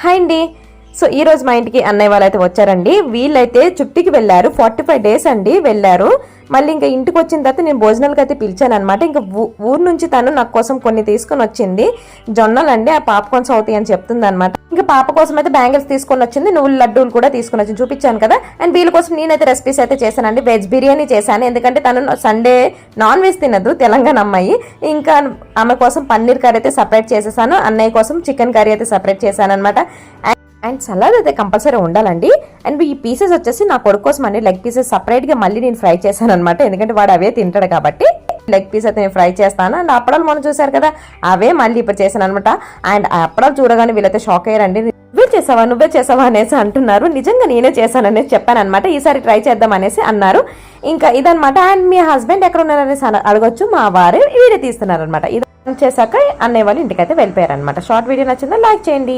Hi అండి. So ఈ రోజు మా ఇంటికి అన్నయ్య వాళ్ళు అయితే వచ్చారండి. వీళ్ళైతే చుట్టికి వెళ్ళారు, 45 days అండి వెళ్ళారు. మళ్ళీ ఇంకా ఇంటికి వచ్చిన తర్వాత నేను భోజనాలకు అయితే పిలిచాను అనమాట. ఇంకా ఊరు నుంచి తను నా కోసం కొన్ని తీసుకొని వచ్చింది. జొన్నలు అండి, ఆ పాప కొంచెం అవుతాయి అని చెప్తుంది అనమాట. ఇంకా పాప కోసం అయితే బ్యాంగిల్స్ తీసుకొని వచ్చింది, నువ్వుల లడ్డూలు కూడా తీసుకొని వచ్చి చూపించాను కదా. అండ్ వీళ్ళ కోసం నేనైతే రెసిపీస్ అయితే చేశానండి. వెజ్ బిర్యానీ చేశాను, ఎందుకంటే తను సండే నాన్ వెజ్ తినదు, తెలంగాణ అమ్మాయి. ఇంకా ఆమె కోసం పన్నీర్ కర్రీ అయితే సపరేట్ చేసేసాను, అన్నయ్య కోసం చికెన్ కర్రీ అయితే సపరేట్ చేశాను అనమాట. అండ్ సలాడ్ అయితే కంపల్సరీ ఉండాలండి. అండ్ ఈ పీసెస్ వచ్చేసి నా కొడుకు కోసం అండి, లెగ్ పీసెస్ సపరేట్గా మళ్ళీ నేను ఫ్రై చేశాను అనమాట, ఎందుకంటే వాడు అవే తింటాడు కాబట్టి. లెగ్ పీస్ అయితే నేను ఫ్రై చేస్తాను. అండ్ అప్పడాలు మనం చూసారు కదా, అవే మళ్ళీ ఇప్పుడు చేశాను అనమాట. అండ్ ఆ అప్పడాలు చూడగానే వీళ్ళైతే షాక్ అయ్యారండి. నువ్వే చేసావా అనేసి అంటున్నారు. నిజంగా నేనే చేశాను అనేసి చెప్పాను అనమాట. ఈసారి ట్రై చేద్దాం అనేసి అన్నారు. ఇంకా ఇదనమాట. అండ్ మీ హస్బెండ్ ఎక్కడ ఉన్నారనేసి అడగొచ్చు, మా వారే వీడియో తీస్తున్నారు అనమాట. ఇది చేశాక అన్నయ్య వాళ్ళు ఇంటికైతే వెళ్ళిపోయారు అనమాట. షార్ట్ వీడియో నచ్చిందా లైక్ చేయండి.